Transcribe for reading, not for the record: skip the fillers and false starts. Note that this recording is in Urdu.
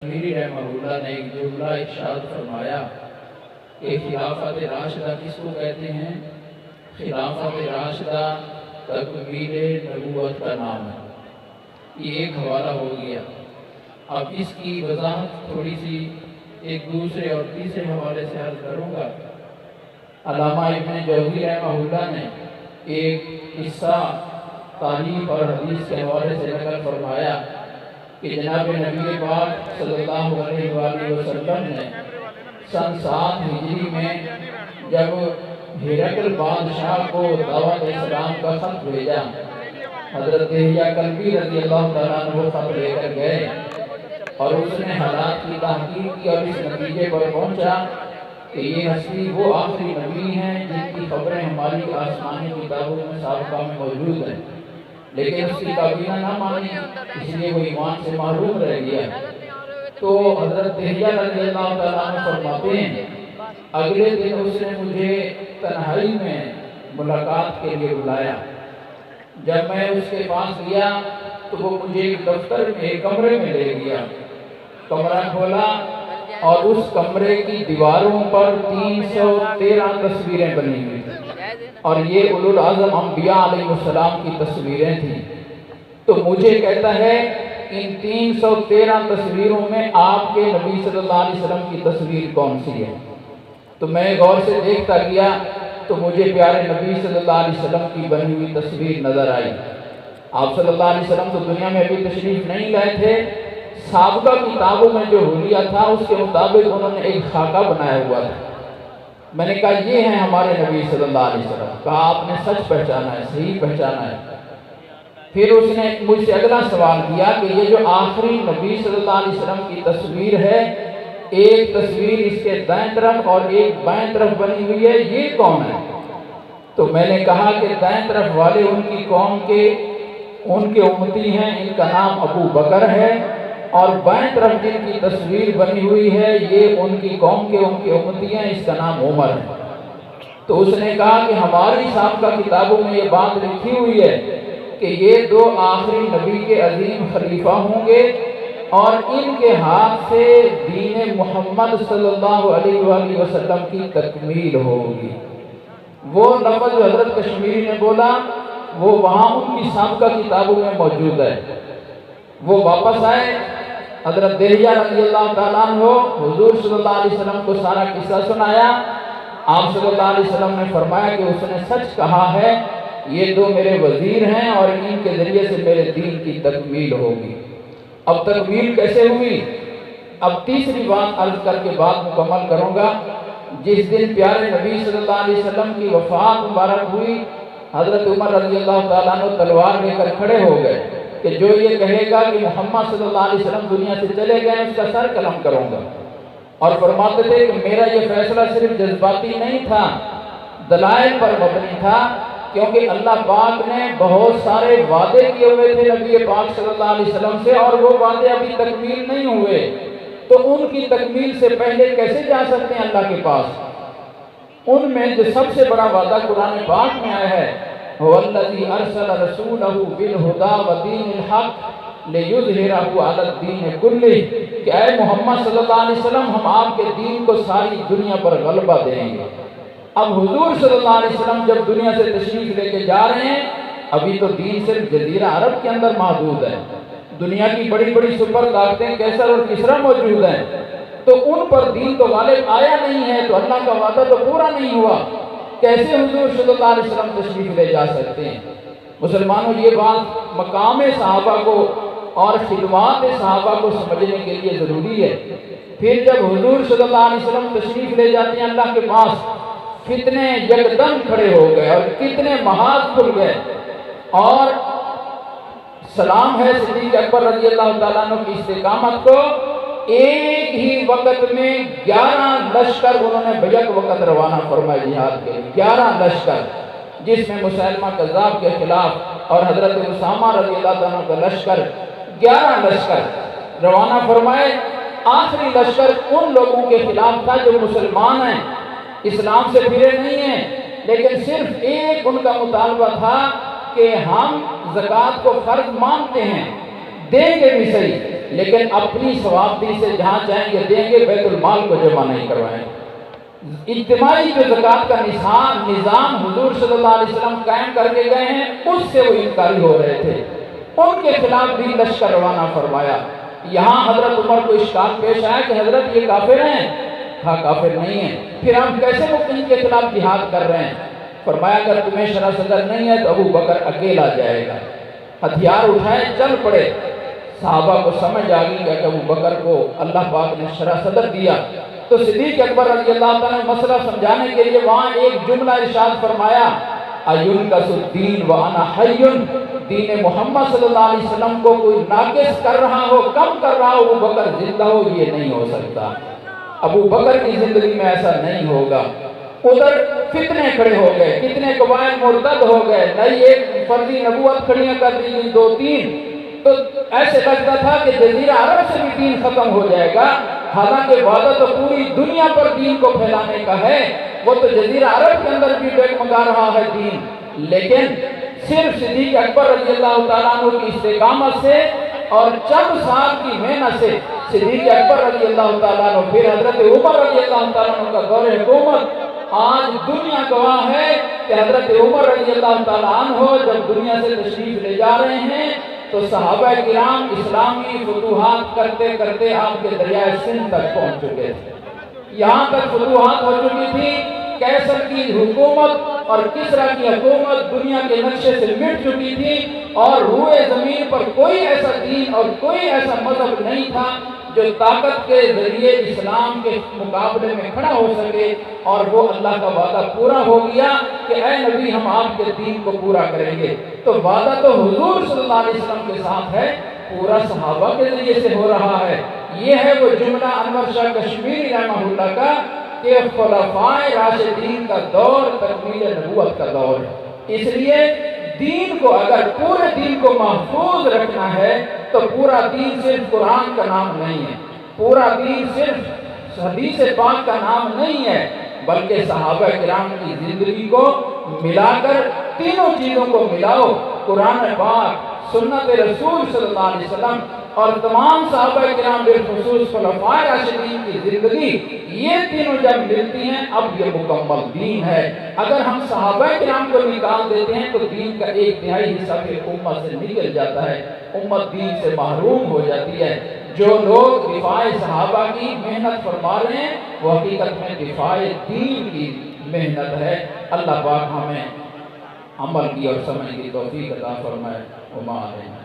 میری رحمہ اللہ نے ایک جملہ ارشاد فرمایا کہ خلافت راشدہ کس کو کہتے ہیں؟ خلافت راشدہ تکمیل نبوت کا نام ہے۔ یہ ایک حوالہ ہو گیا۔ اب اس کی وضاحت تھوڑی سی ایک دوسرے اور تیسرے حوالے سے عرض کروں گا۔ علامہ ابن جوزی رحمہ اللہ نے ایک قصہ تاریخ اور حدیث کے حوالے سے نقل فرمایا کہ جناب نبی پاک صلی اللہ علیہ وآلہ وسلم نے سن 7 ہجری میں جب ہرقل بادشاہ کو دعوت اسلام کا خط بھیجا، حضرت دہیہ کلبی رضی اللہ تعالیٰ عنہ وہ خط لے کر گئے اور اس نے حالات کی تحقیق کی اور اس نتیجے پر پہنچا کہ یہ ہستی وہ آخری نبی ہیں جن کی خبریں ہماری آسمانی کتابوں میں سابقہ میں موجود ہیں، لیکن اس کی کابینہ نہ مانی، اس لیے وہ ایمان سے محروم رہ گیا۔ تو حضرت دہیہ رضی اللہ تعالیٰ عنہ فرماتے ہیں اگلے دن اس نے مجھے تنہائی میں ملاقات کے لیے بلایا۔ جب میں اس کے پاس گیا تو وہ مجھے ایک دفتر میں ایک کمرے میں لے گیا۔ کمرہ کھولا اور اس کمرے کی دیواروں پر 313 تصویریں بنی ہوئی تھیں اور یہ اولو العظم انبیاء علیہ السلام کی تصویریں تھیں۔ تو مجھے کہتا ہے ان 313 تصویروں میں آپ کے نبی صلی اللہ علیہ وسلم کی تصویر کون سی ہے؟ تو میں غور سے دیکھتا گیا تو مجھے پیارے نبی صلی اللہ علیہ وسلم کی بنی ہوئی تصویر نظر آئی۔ آپ صلی اللہ علیہ وسلم تو دنیا میں ابھی تشریف نہیں لائے تھے، سابقہ کتابوں میں جو حلیہ تھا اس کے مطابق انہوں نے ایک خاکہ بنایا ہوا تھا۔ میں نے کہا یہ ہیں ہمارے نبی صلی اللہ علیہ وسلم۔ کہا آپ نے سچ پہچانا ہے، صحیح پہچانا ہے۔ پھر اس نے مجھ سے اگلا سوال کیا کہ یہ جو آخری نبی صلی اللہ علیہ وسلم کی تصویر ہے، ایک تصویر اس کے دائیں طرف اور ایک بائیں طرف بنی ہوئی ہے، یہ کون ہے؟ تو میں نے کہا کہ دائیں طرف والے ان کی قوم کے ان کے امتی ہیں، ان کا نام ابو بکر ہے، اور بائیں طرف جن کی تصویر بنی ہوئی ہے یہ ان کی قوم کے ان کے امتی ہیں، اس کا نام عمر ہے۔ تو اس نے کہا کہ ہماری سابقہ کتابوں میں یہ بات لکھی ہوئی ہے کہ یہ دو آخری نبی کے عظیم خلیفہ ہوں گے اور ان کے ہاتھ سے دین محمد صلی اللہ علیہ وآلہ وسلم کی تکمیل ہوگی۔ وہ لفظ جو حضرت کشمیری نے بولا وہ وہاں ان کی سابقہ کتابوں میں موجود ہے۔ وہ واپس آئے، حضرت دہیہ رضی اللہ تعالیٰ عنہ حضور صلی اللہ علیہ وسلم کو سارا قصہ سنایا۔ آپ صلی اللہ علیہ وسلم نے فرمایا کہ اس نے سچ کہا ہے، یہ دو میرے وزیر ہیں اور ان کے ذریعے سے میرے دین کی تکمیل ہوگی۔ اب تکمیل کیسے ہوئی؟ اب تیسری بات عرض کر کے بات مکمل کروں گا۔ جس دن پیارے نبی صلی اللہ علیہ وسلم کی وفات مبارک ہوئی، حضرت عمر رضی اللہ تعالیٰ عنہ تلوار لے کر کھڑے ہو گئے کہ جو یہ کہے گا کہ محمد صلی اللہ علیہ وسلم دنیا سے چلے گئے اس کا سر قلم کروں گا، اور فرماتے تھے کہ میرا یہ فیصلہ صرف جذباتی نہیں تھا، دلائل پر مبنی تھا، کیونکہ اللہ پاک نے بہت سارے وعدے کیے ہوئے تھے نبی پاک صلی اللہ علیہ وسلم سے اور وہ وعدے ابھی تکمیل نہیں ہوئے، تو ان کی تکمیل سے پہلے کیسے جا سکتے ہیں اللہ کے پاس؟ ان میں جو سب سے بڑا وعدہ قرآن پاک میں آیا ہے، هو الذي ارسل رسوله بالهدى ودين الحق ليظهره على الدين كله، کہ اے محمد صلی اللہ علیہ وسلم ہم آپ کے دین کو ساری دنیا پر غلبہ دیں گے۔ اب حضور صلی اللہ علیہ وسلم جب دنیا سے تشریف لے کے جا رہے ہیں، ابھی تو دین صرف جزیرہ عرب کے اندر محدود ہے، دنیا کی بڑی بڑی سپر طاقتیں کیسر اور کسرا موجود ہیں، تو ان پر دین تو غالب آیا نہیں ہے، تو اللہ کا وعدہ تو پورا نہیں ہوا، کیسے حضور صلی اللہ علیہ وسلم تشریف لے جا سکتے ہیں؟ مسلمانوں یہ بات مقام صحابہ کو اور خدمات صحابہ کو سمجھنے کے لیے ضروری ہے۔ پھر جب حضور صلی اللہ علیہ وسلم تشریف لے جاتے ہیں اللہ کے پاس، کتنے یکدم کھڑے ہو گئے اور کتنے محاذ کھل گئے، اور سلام ہے صدیق اکبر رضی اللہ تعالیٰ عنہ کی استقامت کو، ایک ہی وقت میں 11 لشکر انہوں نے بیک وقت روانہ فرمائے جہاد کے لیے، 11 لشکر، جس میں مسیلمہ کذاب کے خلاف اور حضرت اسامہ رضی اللہ عنہ کا لشکر، 11 لشکر روانہ فرمائے۔ آخری لشکر ان لوگوں کے خلاف تھا جو مسلمان ہیں، اسلام سے پھرے نہیں ہیں، لیکن صرف ایک ان کا مطالبہ تھا کہ ہم زکوٰۃ کو فرض مانتے ہیں، دیں گے بھی صحیح، لیکن اپنی ثوابدی سے جہاں چاہیں گے دیں گے، بیت المال کو جمع نہیں کروائیں گے۔ اجتماعی جو زکوٰۃ کا نظام حضور صلی اللہ علیہ وسلم قائم کر کے گئے ہیں، اس سے وہ انکاری ہو رہے تھے، ان کے خلاف بھی لشکر روانہ فرمایا۔ یہاں حضرت عمر کو اشکال پیش آیا کہ حضرت یہ کافر ہیں؟ ہاں کافر نہیں ہیں، پھر ہم کیسے ان کے خلاف جہاد کر رہے ہیں؟ فرمایا اگر تمہیں شرح صدر نہیں ہے تو ابو بکر اکیلا جائے گا۔ ہتھیار اٹھائے چل پڑے۔ صحابہ کو سمجھ آ گئی کہ ابو بکر کو اللہ پاک نے شرح صدر دیا، تو صدیق اکبر رضی اللہ تعالیٰ نے مسئلہ سمجھانے کے لیے وہاں ایک جملہ ارشاد فرمایا، اَيُنْقَصُ الدِّينُ وَأَنَا حَيٌّ، دین محمد صلی اللہ علیہ وسلم کو کوئی ناقص کر رہا ہو، کم کر رہا ہو، ابو بکر زندہ ہو، یہ نہیں ہو سکتا۔ ابو بکر کی زندگی میں ایسا نہیں ہوگا۔ ادھر فتنے کھڑے ہو گئے، کتنے قبائل مرتد ہو گئے، نئی ایک فرضی نبوت کھڑیاں کر دی گئی، 2-3، تو ایسے لگتا تھا کہ جزیرہ عرب سے بھی دین ختم ہو جائے گا، حالانکہ وعدہ تو پوری دنیا پر دین کو پھیلانے کا ہے، وہ تو جزیرہ عرب کے اندر بھی ڈگمگا رہا ہے دین۔ لیکن صرف صدیق اکبر رضی اللہ تعالیٰ عنہ کی استقامت سے اور چند سال کی محنت سے صدیق اکبر رضی اللہ تعالیٰ عنہ، پھر حضرت عمر رضی اللہ تعالیٰ عنہ کا دور حکومت، آج دنیا گواہ ہے کہ حضرت عمر رضی اللہ تعالیٰ عنہ جب دنیا سے تشریف لے جا رہے ہیں تو صحابہ کرام اسلامی فتوحات کرتے کرتے آپ کے دریائے سندھ تک پہنچ چکے تھے۔ یہاں تک فتوحات ہو چکی تھی، کیسر کی حکومت اور کسرا کی حکومت دنیا کے نقشے سے مٹ چکی تھی، اور روئے زمین پر کوئی ایسا دین اور کوئی ایسا مذہب نہیں تھا جو طاقت کے ذریعے اسلام کے مقابلے میں کھڑا ہو سکے، اور وہ اللہ کا وعدہ پورا ہو گیا کہ اے نبی ہم آپ کے دین کو پورا کریں گے۔ تو وعدہ تو حضور صلی اللہ علیہ وسلم کے ساتھ ہے، پورا صحابہ کے ذریعے سے ہو رہا ہے۔ یہ ہے وہ جملہ انور شاہ کشمیری رحمہ اللہ کا کہ خلفائے راشدین کا دور تکمیل نبوت کا دور ہے۔ اس لیے دین کو، اگر پورے دین کو محفوظ رکھنا ہے تو پورا دین صرف قرآن کا نام نہیں ہے، پورا دین صرف حدیث پاک کا نام نہیں ہے، بلکہ صحابہ کرام کی زندگی کو ملا کر تینوں چیزوں کو ملاؤ، قرآن پاک، سنت رسول صلی اللہ علیہ وسلم اور تمام صحابہ کرام بالخصوص خلفائے راشدین کی زندگی، یہ تینوں جب ملتی ہیں اب یہ مکمل دین ہے۔ اگر ہم صحابہ کرام کو نکال دیتے ہیں تو دین کا 1/3 حصہ پھر امت سے نکل جاتا ہے، امت دین سے محروم ہو جاتی ہے۔ جو لوگ دفاع صحابہ کی محنت فرما رہے ہیں وہ حقیقت میں دفاع دین کی محنت ہے۔ اللہ پاک ہمیں عمل کی اور سمجھ کی توفیق عطا فرمائے۔ وما علینا۔